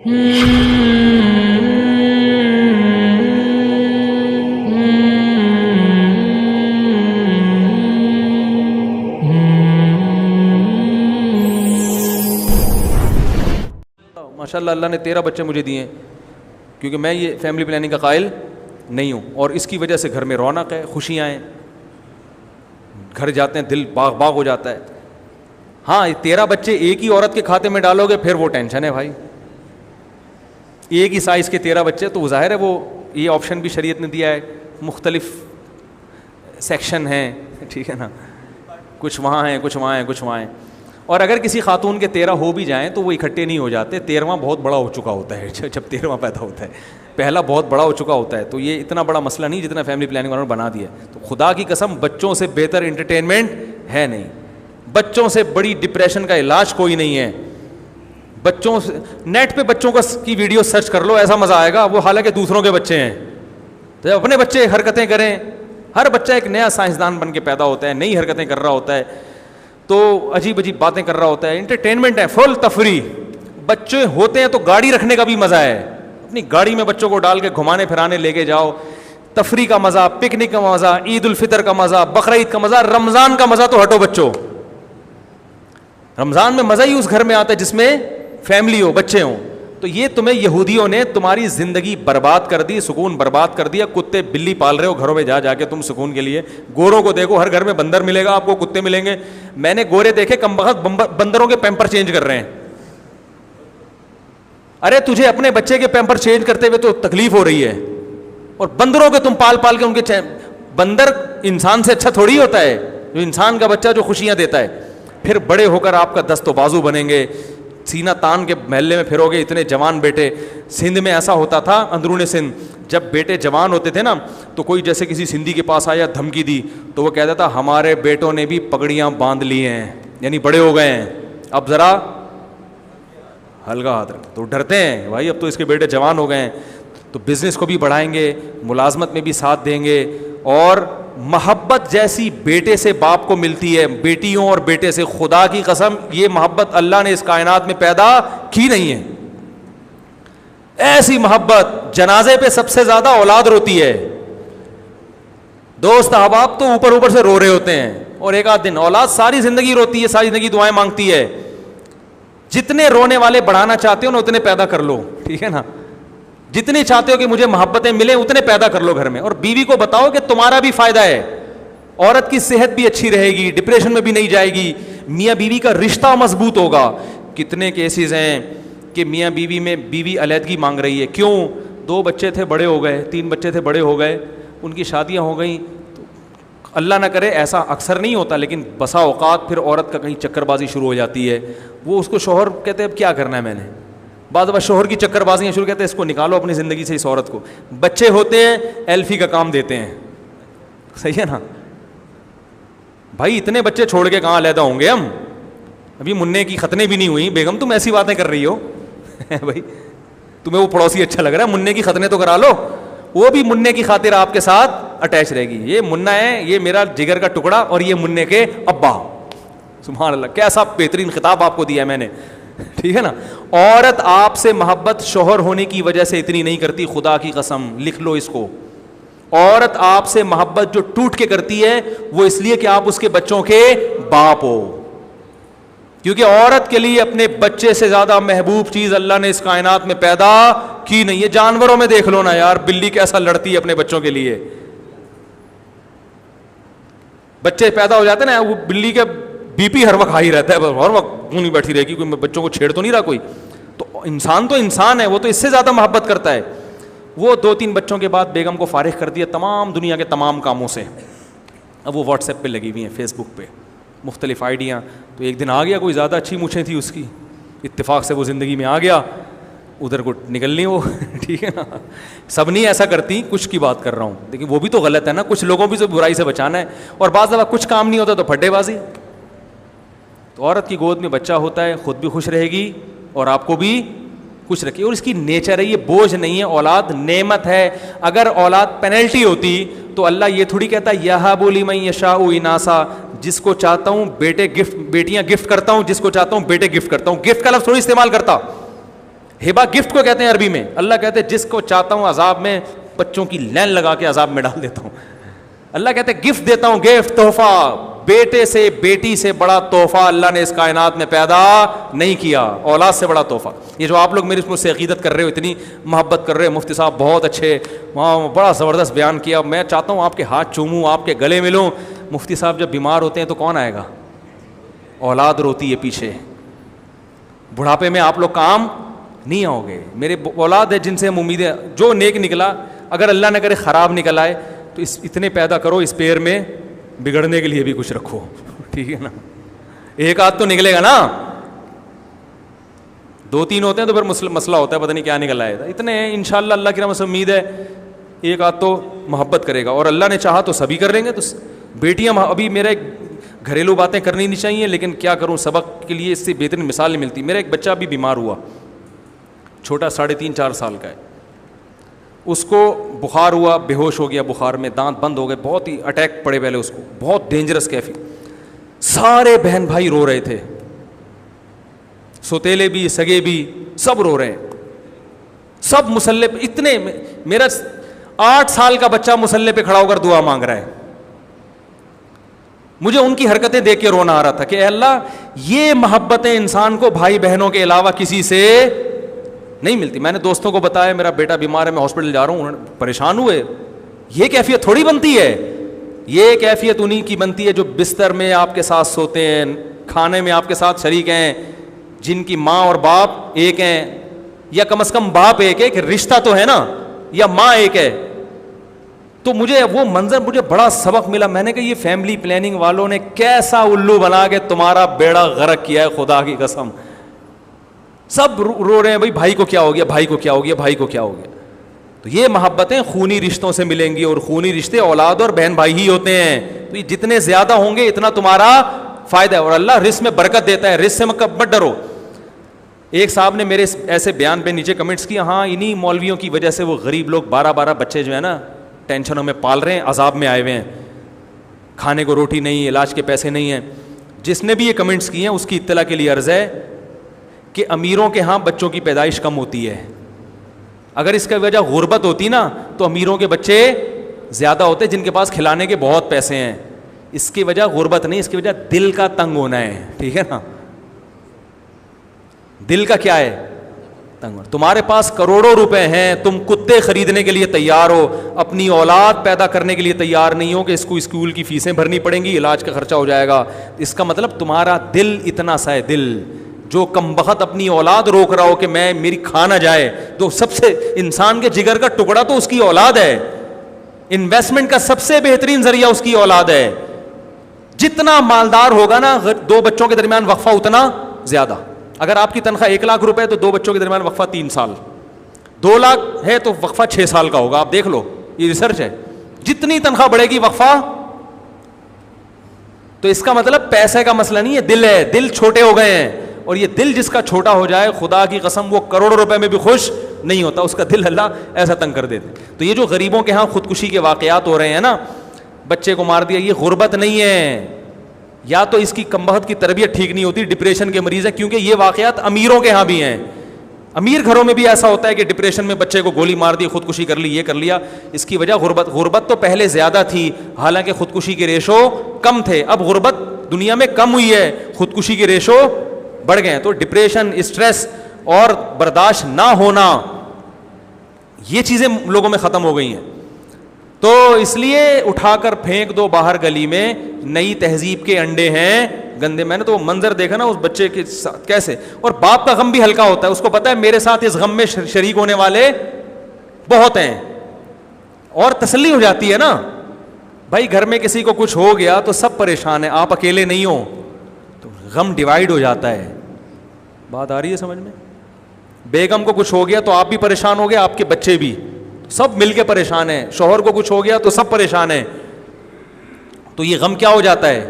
ماشاءاللہ اللہ نے 13 بچے مجھے دیے ہیں، کیونکہ میں یہ فیملی پلاننگ کا قائل نہیں ہوں، اور اس کی وجہ سے گھر میں رونق ہے، خوشیاں ہیں، گھر جاتے ہیں دل باغ باغ ہو جاتا ہے۔ ہاں 13 بچے ایک ہی عورت کے کھاتے میں ڈالو گے پھر وہ ٹینشن ہے بھائی، ایک ہی سائز کے 13 بچے تو ظاہر ہے وہ یہ آپشن بھی شریعت نے دیا ہے، مختلف سیکشن ہیں، ٹھیک ہے نا، کچھ وہاں ہیں کچھ وہاں ہیں کچھ وہاں ہیں، اور اگر کسی خاتون کے 13 ہو بھی جائیں تو وہ اکٹھے نہیں ہو جاتے، 13واں بہت بڑا ہو چکا ہوتا ہے جب 13واں پیدا ہوتا ہے، پہلا بہت بڑا ہو چکا ہوتا ہے، تو یہ اتنا بڑا مسئلہ نہیں جتنا فیملی پلاننگ والوں نے بنا دیا ہے۔ تو خدا کی قسم بچوں سے بہتر انٹرٹینمنٹ ہے نہیں، بچوں سے بڑی ڈپریشن کا علاج کوئی نہیں ہے۔ بچوں سے نیٹ پہ بچوں کی ویڈیو سرچ کر لو، ایسا مزہ آئے گا، وہ حالانکہ دوسروں کے بچے ہیں، تو اپنے بچے حرکتیں کریں، ہر بچہ ایک نیا سائنسدان بن کے پیدا ہوتا ہے، نئی حرکتیں کر رہا ہوتا ہے، تو عجیب عجیب باتیں کر رہا ہوتا ہے، انٹرٹینمنٹ ہے، فل تفریح۔ بچے ہوتے ہیں تو گاڑی رکھنے کا بھی مزہ ہے، اپنی گاڑی میں بچوں کو ڈال کے گھمانے پھرانے لے کے جاؤ، تفریح کا مزہ، پکنک کا مزہ، عید الفطر کا مزہ، بقرعید کا مزہ، رمضان کا مزہ تو ہٹو بچوں، رمضان میں مزہ ہی اس گھر میں آتا ہے جس میں فیملی ہو، بچے ہوں۔ تو یہ تمہیں یہودیوں نے تمہاری زندگی برباد کر دی، سکون برباد کر دیا، کتے بلی پال رہے ہو گھروں میں جا کے تم سکون کے لیے۔ گوروں کو دیکھو، ہر گھر میں بندر ملے گا آپ کو، کتے ملیں گے، میں نے گورے دیکھے کم بخت بندروں کے پیمپر چینج کر رہے ہیں۔ ارے تجھے اپنے بچے کے پیمپر چینج کرتے ہوئے تو تکلیف ہو رہی ہے، اور بندروں کے تم پال پال کے ان کے بندر انسان سے اچھا تھوڑی ہوتا ہے، جو انسان کا بچہ جو خوشیاں دیتا ہے۔ پھر بڑے ہو کر آپ کا دست و بازو بنیں گے، سینہ تان کے محلے میں پھرو گے، اتنے جوان بیٹے۔ سندھ میں ایسا ہوتا تھا، اندرون سندھ، جب بیٹے جوان ہوتے تھے نا تو کوئی جیسے کسی سندھی کے پاس آیا دھمکی دی تو وہ کہتا تھا ہمارے بیٹوں نے بھی پگڑیاں باندھ لی ہیں، یعنی بڑے ہو گئے ہیں، اب ذرا ہلکا ہاتھ رکھ۔ تو ڈرتے ہیں بھائی اب تو اس کے بیٹے جوان ہو گئے ہیں، تو بزنس کو بھی بڑھائیں گے، ملازمت میں بھی ساتھ دیں گے، اور محبت جیسی بیٹے سے باپ کو ملتی ہے، بیٹیوں اور بیٹے سے، خدا کی قسم یہ محبت اللہ نے اس کائنات میں پیدا کی نہیں ہے۔ ایسی محبت، جنازے پہ سب سے زیادہ اولاد روتی ہے، دوست احباب تو اوپر اوپر سے رو رہے ہوتے ہیں، اور ایک آدھ دن اولاد ساری زندگی روتی ہے، ساری زندگی دعائیں مانگتی ہے۔ جتنے رونے والے بڑھانا چاہتے ہو نا اتنے پیدا کر لو، ٹھیک ہے نا، جتنی چاہتے ہو کہ مجھے محبتیں ملیں اتنے پیدا کر لو گھر میں، اور بیوی کو بتاؤ کہ تمہارا بھی فائدہ ہے، عورت کی صحت بھی اچھی رہے گی، ڈپریشن میں بھی نہیں جائے گی، میاں بیوی کا رشتہ مضبوط ہوگا۔ کتنے کیسز ہیں کہ میاں بیوی میں بیوی علیحدگی مانگ رہی ہے، کیوں؟ 2 بچے تھے بڑے ہو گئے، 3 بچے تھے بڑے ہو گئے، ان کی شادیاں ہو گئیں، اللہ نہ کرے ایسا اکثر نہیں ہوتا لیکن بسا اوقات پھر عورت کا کہیں چکر بازی شروع ہو جاتی ہے، وہ اس کو شوہر کہتے ہیں اب کیا کرنا ہے میں نے، بعض دفعہ شوہر کی چکر بازیاں شروع کہتے ہیں اس کو نکالو اپنی زندگی سے اس عورت کو، بچے ہوتے ہیں ایلفی کا کام دیتے ہیں، صحیح ہے نا بھائی، اتنے بچے چھوڑ کے کہاں علیحدہ ہوں گے ہم، ابھی منع کی ختنیں بھی نہیں ہوئی، بیگم تم ایسی باتیں کر رہی ہو بھائی تمہیں وہ پڑوسی اچھا لگ رہا ہے، منع کی ختنیں تو کرا لو، وہ بھی منع کی خاطر آپ کے ساتھ اٹیچ رہے گی، یہ منع ہے، یہ میرا جگر کا ٹکڑا، اور یہ منع کے ابا، سبحان اللہ، کیسا بہترین خطاب آپ کو دیا میں نے، ٹھیک ہے نا۔ عورت آپ سے محبت شوہر ہونے کی وجہ سے اتنی نہیں کرتی، خدا کی قسم لکھ لو اس کو، عورت آپ سے محبت جو ٹوٹ کے کرتی ہے وہ اس لیے کہ آپ اس کے بچوں کے باپ ہو، کیونکہ عورت کے لیے اپنے بچے سے زیادہ محبوب چیز اللہ نے اس کائنات میں پیدا کی نہیں ہے۔ جانوروں میں دیکھ لو نا یار، بلی کیسا لڑتی ہے اپنے بچوں کے لیے، بچے پیدا ہو جاتے ہیں نا، وہ بلی کے بی پی ہر وقت ہائی رہتا ہے، ہر وقت کیوں نہیں بیٹھی رہے گی، کوئی بچوں کو چھیڑ تو نہیں رہا کوئی، تو انسان ہے، وہ تو اس سے زیادہ محبت کرتا ہے۔ وہ 2-3 بچوں کے بعد بیگم کو فارغ کر دیا تمام دنیا کے تمام کاموں سے، اب وہ واٹس ایپ پہ لگی ہوئی ہیں، فیس بک پہ مختلف آئیڈیاں، تو ایک دن آ گیا کوئی زیادہ اچھی مونچھیں تھی اس کی، اتفاق سے وہ زندگی میں آ گیا، ادھر کو نکل لی وہ ٹھیک ہے نا، سب نہیں ایسا کرتی، کچھ کی بات کر رہا ہوں، لیکن وہ بھی تو غلط ہے نا، کچھ لوگوں بھی تو برائی سے بچانا ہے، اور بعض دفعہ کچھ کام نہیں ہوتا تو پھڈے بازی۔ تو عورت کی گود میں بچہ ہوتا ہے، خود بھی خوش رہے گی اور آپ کو بھی خوش رکھے، اور اس کی نیچر ہے، یہ بوجھ نہیں ہے، اولاد نعمت ہے۔ اگر اولاد پینلٹی ہوتی تو اللہ یہ تھوڑی کہتا یہب لمن یشاء اناسا، جس کو چاہتا ہوں بیٹے گفٹ، بیٹیاں گفٹ کرتا ہوں، جس کو چاہتا ہوں بیٹے گفٹ کرتا ہوں، گفٹ کا لفظ تھوڑی استعمال کرتا، ہبا گفٹ کو کہتے ہیں عربی میں. اللہ کہتے ہیں جس کو چاہتا ہوں عذاب میں بچوں کی لین لگا کے عذاب میں ڈال دیتا ہوں. اللہ کہتے ہیں گفٹ دیتا ہوں, گفٹ, تحفہ. بیٹے سے بیٹی سے بڑا تحفہ اللہ نے اس کائنات میں پیدا نہیں کیا, اولاد سے بڑا تحفہ. یہ جو آپ لوگ میری مجھ سے عقیدت کر رہے ہو, اتنی محبت کر رہے ہو, مفتی صاحب بہت اچھے, وہاں بڑا زبردست بیان کیا, میں چاہتا ہوں آپ کے ہاتھ چوموں, آپ کے گلے ملوں. مفتی صاحب جب بیمار ہوتے ہیں تو کون آئے گا؟ اولاد روتی ہے پیچھے. بڑھاپے میں آپ لوگ کام نہیں آؤ گے. میرے اولاد ہے جن سے ہم امیدیں, جو نیک نکلا, اگر اللہ نہ کرے خراب نکل آئے تو اتنے پیدا کرو, اس پیر میں بگڑنے کے لیے بھی کچھ رکھو, ٹھیک ہے نا. ایک آدھ تو نکلے گا نا, 2-3 ہوتے ہیں تو پھر مسئلہ ہوتا ہے, پتہ نہیں کیا نکل آئے. اتنے ہیں انشاءاللہ, اللہ کی رحمت سے امید ہے ایک آدھ تو محبت کرے گا, اور اللہ نے چاہا تو سبھی کر لیں گے. تو بیٹیاں ابھی میرا ایک گھریلو باتیں کرنی نہیں چاہیے, لیکن کیا کروں, سبق کے لیے اس سے بہترین مثال نہیں ملتی. میرا ایک بچہ بھی بیمار ہوا, چھوٹا 3.5-4 سال کا ہے. اس کو بخار ہوا, بے ہوش ہو گیا بخار میں, دانت بند ہو گئے, بہت ہی اٹیک پڑے پہلے اس کو, بہت ڈینجرس کیفی. سارے بہن بھائی رو رہے تھے, سوتیلے بھی سگے بھی سب رو رہے ہیں, سب مصلی پہ. اتنے میرا 8 سال کا بچہ مصلی پہ کھڑا ہو کر دعا مانگ رہا ہے. مجھے ان کی حرکتیں دیکھ کے رونا آ رہا تھا کہ اے اللہ, یہ محبتیں انسان کو بھائی بہنوں کے علاوہ کسی سے نہیں ملتی. میں نے دوستوں کو بتایا میرا بیٹا بیمار ہے, میں ہاسپٹل جا رہا ہوں, انہوں نے پریشان ہوئے. یہ کیفیت تھوڑی بنتی ہے, یہ کیفیت انہی کی بنتی ہے جو بستر میں آپ کے ساتھ سوتے ہیں, کھانے میں آپ کے ساتھ شریک ہیں, جن کی ماں اور باپ ایک ہیں, یا کم از کم باپ ایک ہے, کہ رشتہ تو ہے نا, یا ماں ایک ہے. تو مجھے وہ منظر, مجھے بڑا سبق ملا. میں نے کہا یہ فیملی پلاننگ والوں نے کیسا الو بنا کے تمہارا بیڑا غرق کیا ہے, خدا کی قسم. سب رو رہے ہیں, بھائی بھائی کو کیا ہو گیا, بھائی کو کیا ہو گیا, بھائی کو کیا ہو گیا. تو یہ محبتیں خونی رشتوں سے ملیں گی, اور خونی رشتے اولاد اور بہن بھائی ہی ہوتے ہیں. تو یہ جتنے زیادہ ہوں گے اتنا تمہارا فائدہ ہے, اور اللہ رزق میں برکت دیتا ہے. رزق سے مت ڈرو. ایک صاحب نے میرے ایسے بیان پہ نیچے کمنٹس کیا, ہاں انہی مولویوں کی وجہ سے وہ غریب لوگ 12 بچے جو ہے نا ٹینشنوں میں پال رہے ہیں, عذاب میں آئے ہوئے ہیں, کھانے کو روٹی نہیں, علاج کے پیسے نہیں ہیں. جس نے بھی یہ کمنٹس کیے ہیں اس کی اطلاع کے لیے عرض ہے کہ امیروں کے ہاں بچوں کی پیدائش کم ہوتی ہے. اگر اس کا وجہ غربت ہوتی نا تو امیروں کے بچے زیادہ ہوتے جن کے پاس کھلانے کے بہت پیسے ہیں. اس کی وجہ غربت نہیں, اس کی وجہ دل کا تنگ ہونا ہے, ٹھیک ہے نا. دل کا کیا ہے؟ تنگ ہونا. تمہارے پاس کروڑوں روپے ہیں, تم کتے خریدنے کے لیے تیار ہو, اپنی اولاد پیدا کرنے کے لیے تیار نہیں ہو کہ اس کو اسکول کی فیسیں بھرنی پڑیں گی, علاج کا خرچہ ہو جائے گا. اس کا مطلب تمہارا دل اتنا سا ہے. دل جو کم بخت اپنی اولاد روک رہا ہو کہ میں میری کھا نہ جائے, تو سب سے انسان کے جگر کا ٹکڑا تو اس کی اولاد ہے. انویسٹمنٹ کا سب سے بہترین ذریعہ اس کی اولاد ہے. جتنا مالدار ہوگا نا 2 بچوں کے درمیان وقفہ اتنا زیادہ. اگر آپ کی تنخواہ 1 لاکھ روپے ہے تو 2 بچوں کے درمیان وقفہ 3 سال, 2 لاکھ ہے تو وقفہ 6 سال کا ہوگا. آپ دیکھ لو, یہ ریسرچ ہے. جتنی تنخواہ بڑھے گی وقفہ. تو اس کا مطلب پیسے کا مسئلہ نہیں ہے, دل ہے. دل چھوٹے ہو گئے ہیں, اور یہ دل جس کا چھوٹا ہو جائے خدا کی قسم وہ کروڑوں روپے میں بھی خوش نہیں ہوتا. اس کا دل اللہ ایسا تنگ کر دیتے. تو یہ جو غریبوں کے ہاں خودکشی کے واقعات ہو رہے ہیں نا, بچے کو مار دیا, یہ غربت نہیں ہے, یا تو اس کی کمبخت کی تربیت ٹھیک نہیں ہوتی, ڈپریشن کے مریض ہے. کیونکہ یہ واقعات امیروں کے ہاں بھی ہیں. امیر گھروں میں بھی ایسا ہوتا ہے کہ ڈپریشن میں بچے کو گولی مار دی, خودکشی کر لی, یہ کر لیا. اس کی وجہ غربت. غربت تو پہلے زیادہ تھی, حالانکہ خودکشی کے ریشو کم تھے. اب غربت دنیا میں کم ہوئی ہے, خودکشی کے ریشو بڑھ گئے ہیں. تو ڈپریشن, اسٹریس اور برداشت نہ ہونا, یہ چیزیں لوگوں میں ختم ہو گئی ہیں. تو اس لیے اٹھا کر پھینک دو باہر گلی میں, نئی تہذیب کے انڈے ہیں گندے. میں نے تو منظر دیکھا نا اس بچے کے ساتھ کیسے, اور باپ کا غم بھی ہلکا ہوتا ہے. اس کو پتا ہے میرے ساتھ اس غم میں شریک ہونے والے بہت ہیں, اور تسلی ہو جاتی ہے نا. بھائی گھر میں کسی کو کچھ ہو گیا تو سب پریشان ہیں, آپ اکیلے نہیں ہو, تو غم ڈیوائیڈ ہو جاتا ہے. بات آ رہی ہے سمجھ میں؟ بیگم کو کچھ ہو گیا تو آپ بھی پریشان ہو گئے, آپ کے بچے بھی, سب مل کے پریشان ہیں. شوہر کو کچھ ہو گیا تو سب پریشان ہیں. تو یہ غم کیا ہو جاتا ہے؟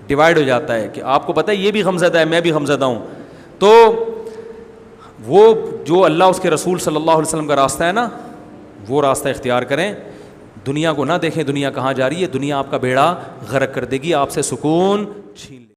ڈیوائیڈ ہو جاتا ہے, کہ آپ کو پتہ ہے یہ بھی غم زدہ ہے, میں بھی غم زدہ ہوں. تو وہ جو اللہ اس کے رسول صلی اللہ علیہ وسلم کا راستہ ہے نا, وہ راستہ اختیار کریں. دنیا کو نہ دیکھیں دنیا کہاں جا رہی ہے. دنیا آپ کا بیڑا غرق کر دے گی, آپ سے سکون چھین لے.